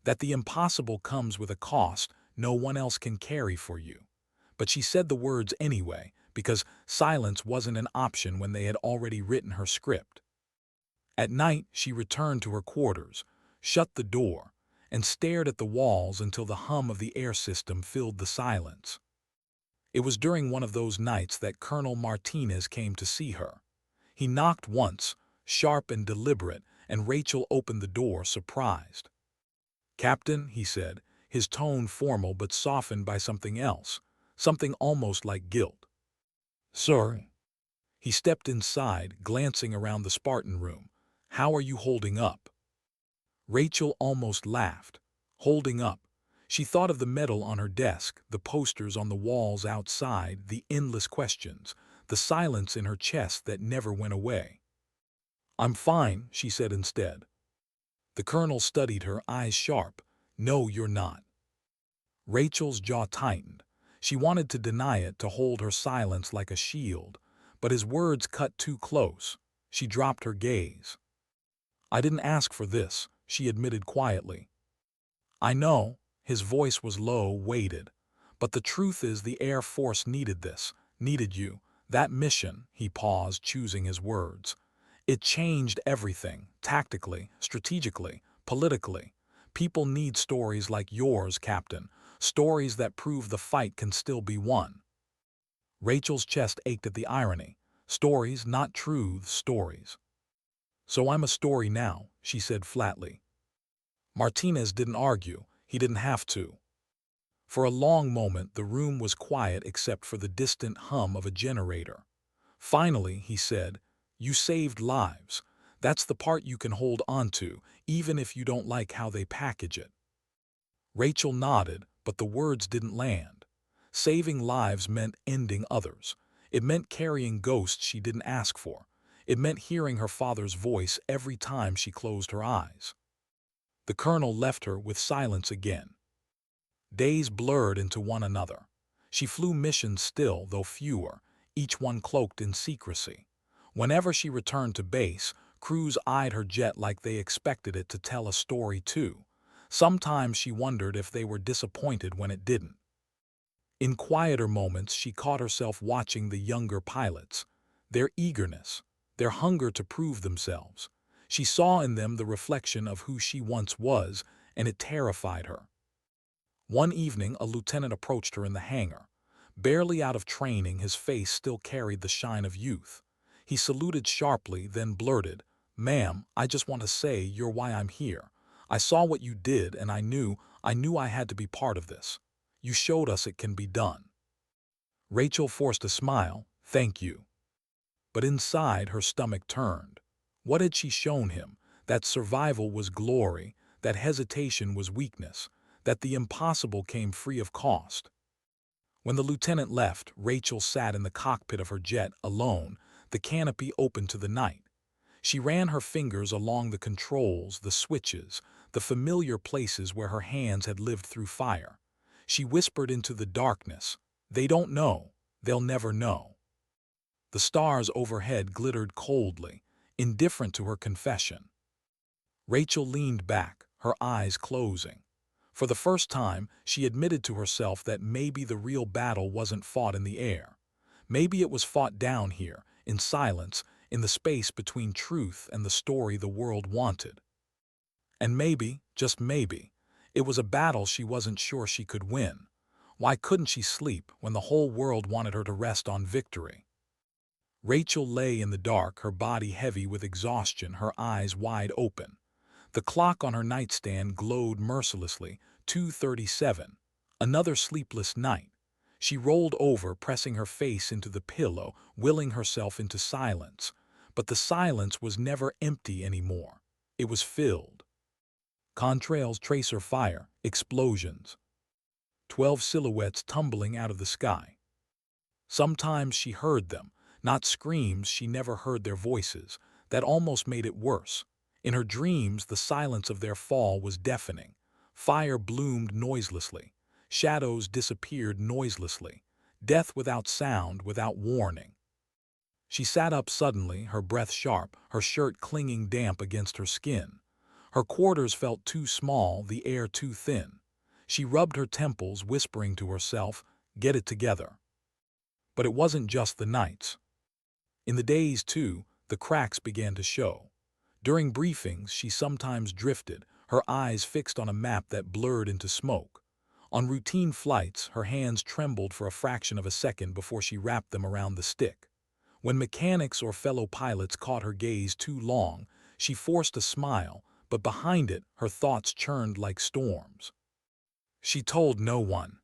that the impossible comes with a cost no one else can carry for you. But she said the words anyway, because silence wasn't an option when they had already written her script. At night, she returned to her quarters, shut the door, and stared at the walls until the hum of the air system filled the silence. It was during one of those nights that Colonel Martinez came to see her. He knocked once, sharp and deliberate, and Rachel opened the door, surprised. "Captain," he said, his tone formal but softened by something else, something almost like guilt. "Sir?" He stepped inside, glancing around the Spartan room. "How are you holding up?" Rachel almost laughed. Holding up. She thought of the medal on her desk, the posters on the walls outside, the endless questions, the silence in her chest that never went away. "I'm fine," she said instead. The colonel studied her, eyes sharp. "No, you're not." Rachel's jaw tightened. She wanted to deny it, to hold her silence like a shield, but his words cut too close. She dropped her gaze. "I didn't ask for this," she admitted quietly. "I know," his voice was low, weighted, "but the truth is the Air Force needed this, needed you. That mission," he paused, choosing his words. "It changed everything, tactically, strategically, politically. People need stories like yours, Captain, stories that prove the fight can still be won." Rachel's chest ached at the irony. Stories, not truths, stories. "So I'm a story now," she said flatly. Martinez didn't argue. He didn't have to. For a long moment, the room was quiet except for the distant hum of a generator. Finally, he said, "You saved lives. That's the part you can hold onto, even if you don't like how they package it." Rachel nodded, but the words didn't land. Saving lives meant ending others. It meant carrying ghosts she didn't ask for. It meant hearing her father's voice every time she closed her eyes. The colonel left her with silence again. Days blurred into one another. She flew missions still, though fewer, each one cloaked in secrecy. Whenever she returned to base, crews eyed her jet like they expected it to tell a story too. Sometimes she wondered if they were disappointed when it didn't. In quieter moments, she caught herself watching the younger pilots. Their eagerness, their hunger to prove themselves. She saw in them the reflection of who she once was, and it terrified her. One evening, a lieutenant approached her in the hangar. Barely out of training, his face still carried the shine of youth. He saluted sharply, then blurted, "Ma'am, I just want to say you're why I'm here. I saw what you did, and I knew I had to be part of this. You showed us it can be done." Rachel forced a smile. "Thank you." But inside, her stomach turned. What had she shown him? That survival was glory, that hesitation was weakness, that the impossible came free of cost. When the lieutenant left, Rachel sat in the cockpit of her jet, alone, the canopy open to the night. She ran her fingers along the controls, the switches, the familiar places where her hands had lived through fire. She whispered into the darkness, "They don't know. They'll never know." The stars overhead glittered coldly, indifferent to her confession. Rachel leaned back, her eyes closing. For the first time, she admitted to herself that maybe the real battle wasn't fought in the air. Maybe it was fought down here, in silence, in the space between truth and the story the world wanted. And maybe, just maybe, it was a battle she wasn't sure she could win. Why couldn't she sleep when the whole world wanted her to rest on victory? Rachel lay in the dark, her body heavy with exhaustion, her eyes wide open. The clock on her nightstand glowed mercilessly, 2:37. Another sleepless night. She rolled over, pressing her face into the pillow, willing herself into silence. But the silence was never empty anymore. It was filled. Contrails, tracer fire, explosions. 12 silhouettes tumbling out of the sky. Sometimes she heard them, not screams, she never heard their voices. That almost made it worse. In her dreams, the silence of their fall was deafening. Fire bloomed noiselessly. Shadows disappeared noiselessly. Death without sound, without warning. She sat up suddenly, her breath sharp, her shirt clinging damp against her skin. Her quarters felt too small, the air too thin. She rubbed her temples, whispering to herself, "Get it together." But it wasn't just the nights. In the days, too, the cracks began to show. During briefings, she sometimes drifted, her eyes fixed on a map that blurred into smoke. On routine flights, her hands trembled for a fraction of a second before she wrapped them around the stick. When mechanics or fellow pilots caught her gaze too long, she forced a smile, but behind it, her thoughts churned like storms. She told no one.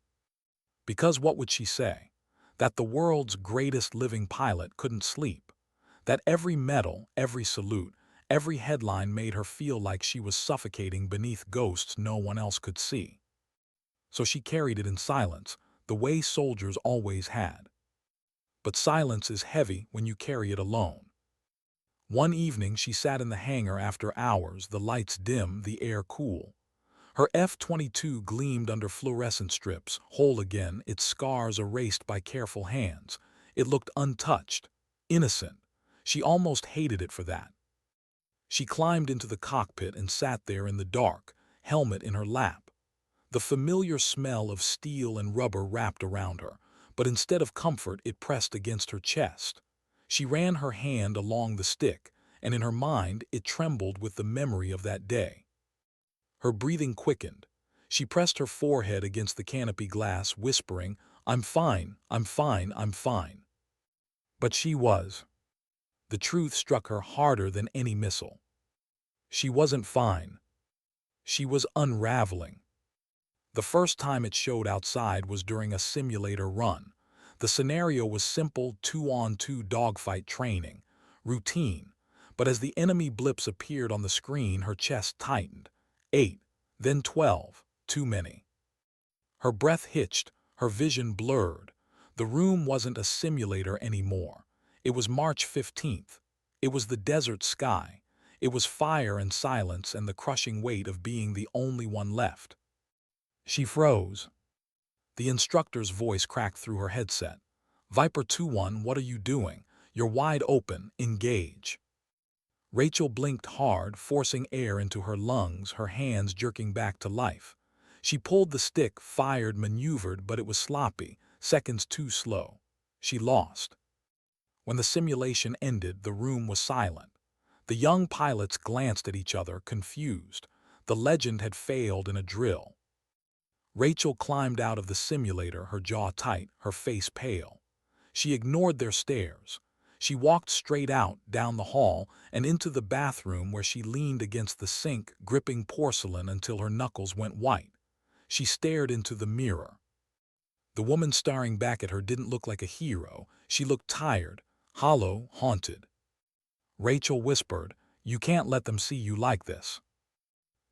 Because what would she say? That the world's greatest living pilot couldn't sleep. That every medal, every salute, every headline made her feel like she was suffocating beneath ghosts no one else could see. So she carried it in silence, the way soldiers always had. But silence is heavy when you carry it alone. One evening she sat in the hangar after hours, the lights dim, the air cool. Her F-22 gleamed under fluorescent strips, whole again, its scars erased by careful hands. It looked untouched, innocent. She almost hated it for that. She climbed into the cockpit and sat there in the dark, helmet in her lap. The familiar smell of steel and rubber wrapped around her, but instead of comfort it pressed against her chest. She ran her hand along the stick, and in her mind it trembled with the memory of that day. Her breathing quickened. She pressed her forehead against the canopy glass, whispering, "I'm fine, I'm fine, I'm fine." But she was. The truth struck her harder than any missile. She wasn't fine. She was unraveling. The first time it showed outside was during a simulator run. The scenario was simple two-on-two dogfight training, routine. But as the enemy blips appeared on the screen, her chest tightened. 8, then 12, too many. Her breath hitched, her vision blurred. The room wasn't a simulator anymore. It was March 15th. It was the desert sky. It was fire and silence and the crushing weight of being the only one left. She froze. The instructor's voice cracked through her headset. "Viper 2-1, what are you doing? You're wide open. Engage." Rachel blinked hard, forcing air into her lungs, her hands jerking back to life. She pulled the stick, fired, maneuvered, but it was sloppy, seconds too slow. She lost. When the simulation ended, the room was silent. The young pilots glanced at each other, confused. The legend had failed in a drill. Rachel climbed out of the simulator, her jaw tight, her face pale. She ignored their stares. She walked straight out, down the hall, and into the bathroom where she leaned against the sink, gripping porcelain until her knuckles went white. She stared into the mirror. The woman staring back at her didn't look like a hero. She looked tired, hollow, haunted. Rachel whispered, "You can't let them see you like this."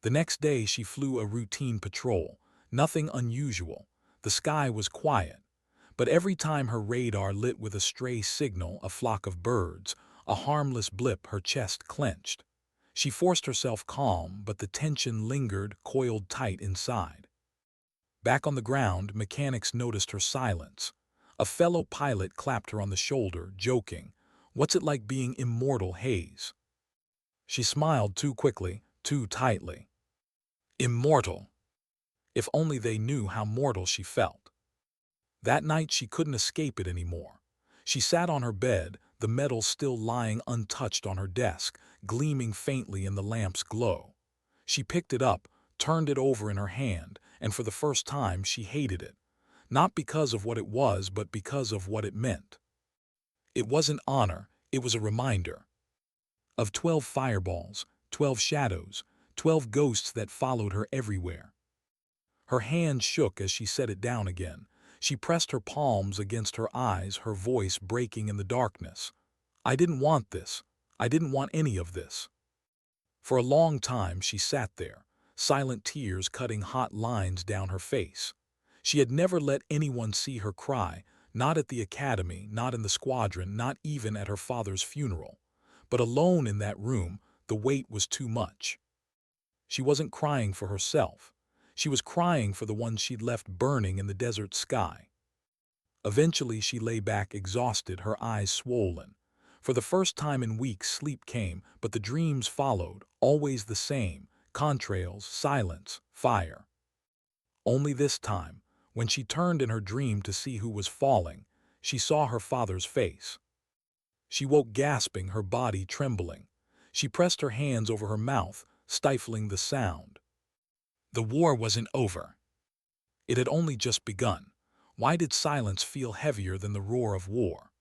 The next day she flew a routine patrol. Nothing unusual. The sky was quiet. But every time her radar lit with a stray signal, a flock of birds, a harmless blip, her chest clenched. She forced herself calm, but the tension lingered, coiled tight inside. Back on the ground, mechanics noticed her silence. A fellow pilot clapped her on the shoulder, joking, "What's it like being immortal, Hayes?" She smiled too quickly, too tightly. Immortal. If only they knew how mortal she felt. That night she couldn't escape it anymore. She sat on her bed, the medal still lying untouched on her desk, gleaming faintly in the lamp's glow. She picked it up, turned it over in her hand, and for the first time she hated it. Not because of what it was, but because of what it meant. It wasn't honor, it was a reminder. Of 12 fireballs, 12 shadows, 12 ghosts that followed her everywhere. Her hand shook as she set it down again. She pressed her palms against her eyes, her voice breaking in the darkness. "I didn't want this. I didn't want any of this." For a long time she sat there, silent tears cutting hot lines down her face. She had never let anyone see her cry, not at the academy, not in the squadron, not even at her father's funeral. But alone in that room, the weight was too much. She wasn't crying for herself. She was crying for the ones she'd left burning in the desert sky. Eventually she lay back exhausted, her eyes swollen. For the first time in weeks sleep came, but the dreams followed, always the same, contrails, silence, fire. Only this time, when she turned in her dream to see who was falling, she saw her father's face. She woke gasping, her body trembling. She pressed her hands over her mouth, stifling the sound. The war wasn't over. It had only just begun. Why did silence feel heavier than the roar of war?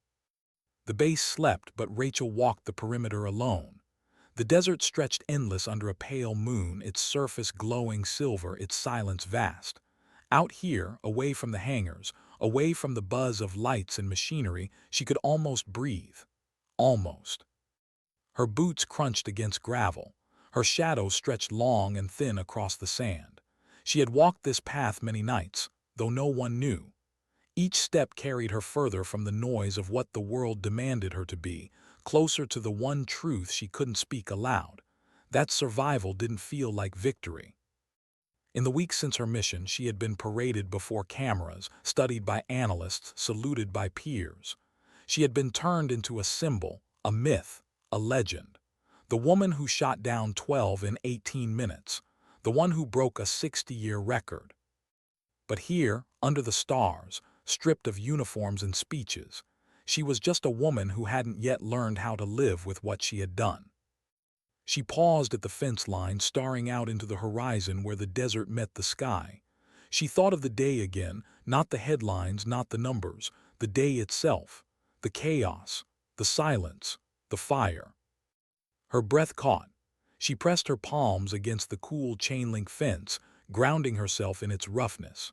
The base slept, but Rachel walked the perimeter alone. The desert stretched endless under a pale moon, its surface glowing silver, its silence vast. Out here, away from the hangars, away from the buzz of lights and machinery, she could almost breathe. Almost. Her boots crunched against gravel. Her shadow stretched long and thin across the sand. She had walked this path many nights, though no one knew. Each step carried her further from the noise of what the world demanded her to be, closer to the one truth she couldn't speak aloud. That survival didn't feel like victory. In the weeks since her mission, she had been paraded before cameras, studied by analysts, saluted by peers. She had been turned into a symbol, a myth, a legend. The woman who shot down 12 in 18 minutes. The one who broke a 60-year record. But here, under the stars, stripped of uniforms and speeches, she was just a woman who hadn't yet learned how to live with what she had done. She paused at the fence line, staring out into the horizon where the desert met the sky. She thought of the day again, not the headlines, not the numbers, the day itself, the chaos, the silence, the fire. Her breath caught. She pressed her palms against the cool chain-link fence, grounding herself in its roughness.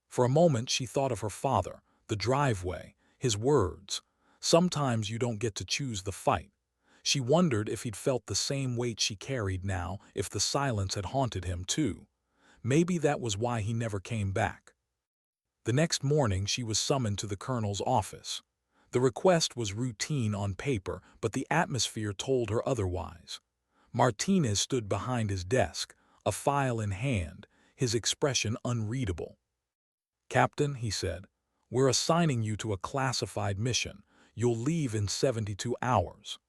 For a moment she thought of her father, the driveway, his words. Sometimes you don't get to choose the fight. She wondered if he'd felt the same weight she carried now, if the silence had haunted him too. Maybe that was why he never came back. The next morning she was summoned to the colonel's office. The request was routine on paper, but the atmosphere told her otherwise. Martinez stood behind his desk, a file in hand, his expression unreadable. "Captain," he said, "we're assigning you to a classified mission. You'll leave in 72 hours.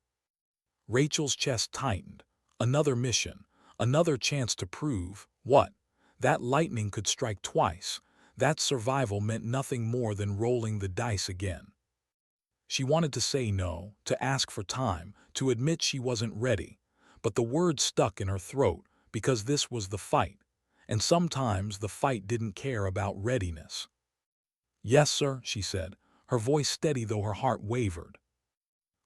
Rachel's chest tightened. Another mission, another chance to prove, what? That lightning could strike twice. That survival meant nothing more than rolling the dice again. She wanted to say no, to ask for time, to admit she wasn't ready, but the words stuck in her throat because this was the fight, and sometimes the fight didn't care about readiness. "Yes, sir," she said, her voice steady though her heart wavered.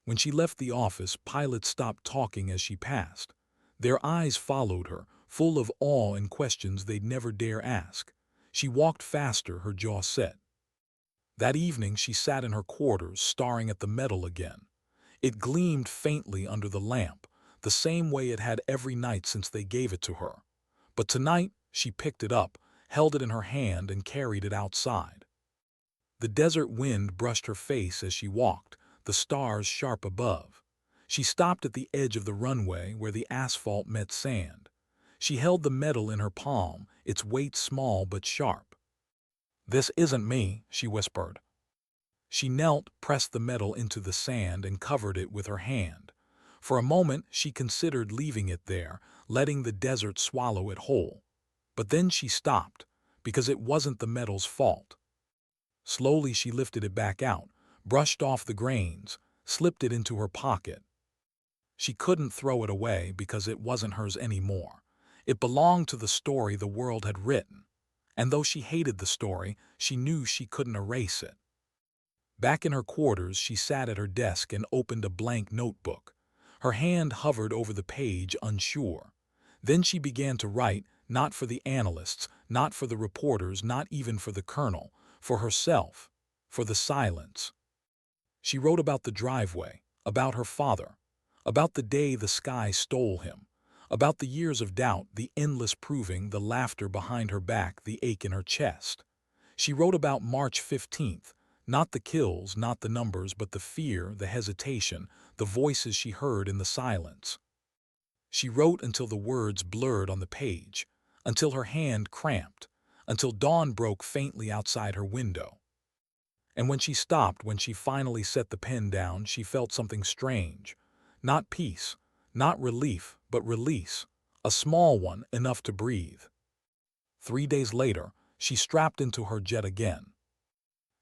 When she left the office, pilots stopped talking as she passed. Their eyes followed her, full of awe and questions they'd never dare ask. She walked faster, her jaw set. That evening she sat in her quarters, staring at the metal again. It gleamed faintly under the lamp, the same way it had every night since they gave it to her. But tonight she picked it up, held it in her hand, and carried it outside. The desert wind brushed her face as she walked, the stars sharp above. She stopped at the edge of the runway where the asphalt met sand. She held the metal in her palm, its weight small but sharp. "This isn't me," she whispered. She knelt, pressed the metal into the sand, and covered it with her hand. For a moment she considered leaving it there, letting the desert swallow it whole. But then she stopped, because it wasn't the metal's fault. Slowly she lifted it back out, brushed off the grains, slipped it into her pocket. She couldn't throw it away because it wasn't hers anymore. It belonged to the story the world had written. And though she hated the story, she knew she couldn't erase it. Back in her quarters, she sat at her desk and opened a blank notebook. Her hand hovered over the page, unsure. Then she began to write, not for the analysts, not for the reporters, not even for the colonel, for herself, for the silence. She wrote about the driveway, about her father, about the day the sky stole him, about the years of doubt, the endless proving, the laughter behind her back, the ache in her chest. She wrote about March 15th, not the kills, not the numbers, but the fear, the hesitation, the voices she heard in the silence. She wrote until the words blurred on the page, until her hand cramped, until dawn broke faintly outside her window. And when she stopped, when she finally set the pen down, she felt something strange. Not peace, not relief, but release. A small one, enough to breathe. 3 days later, she strapped into her jet again.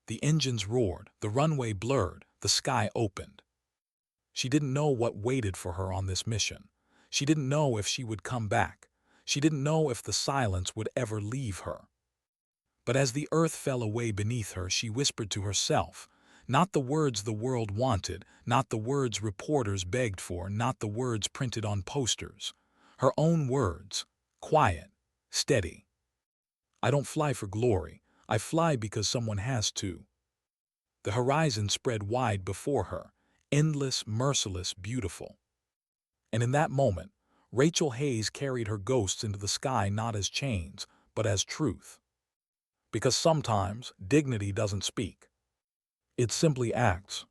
The engines roared, the runway blurred, the sky opened. She didn't know what waited for her on this mission. She didn't know if she would come back. She didn't know if the silence would ever leave her. But as the earth fell away beneath her, she whispered to herself, Not the words the world wanted, not the words reporters begged for, not the words printed on posters. Her own words, quiet, steady. I don't fly for glory, I fly because someone has to. The horizon spread wide before her, endless, merciless, beautiful. And in that moment, Rachel Hayes carried her ghosts into the sky not as chains, but as truth. Because sometimes dignity doesn't speak. It simply acts.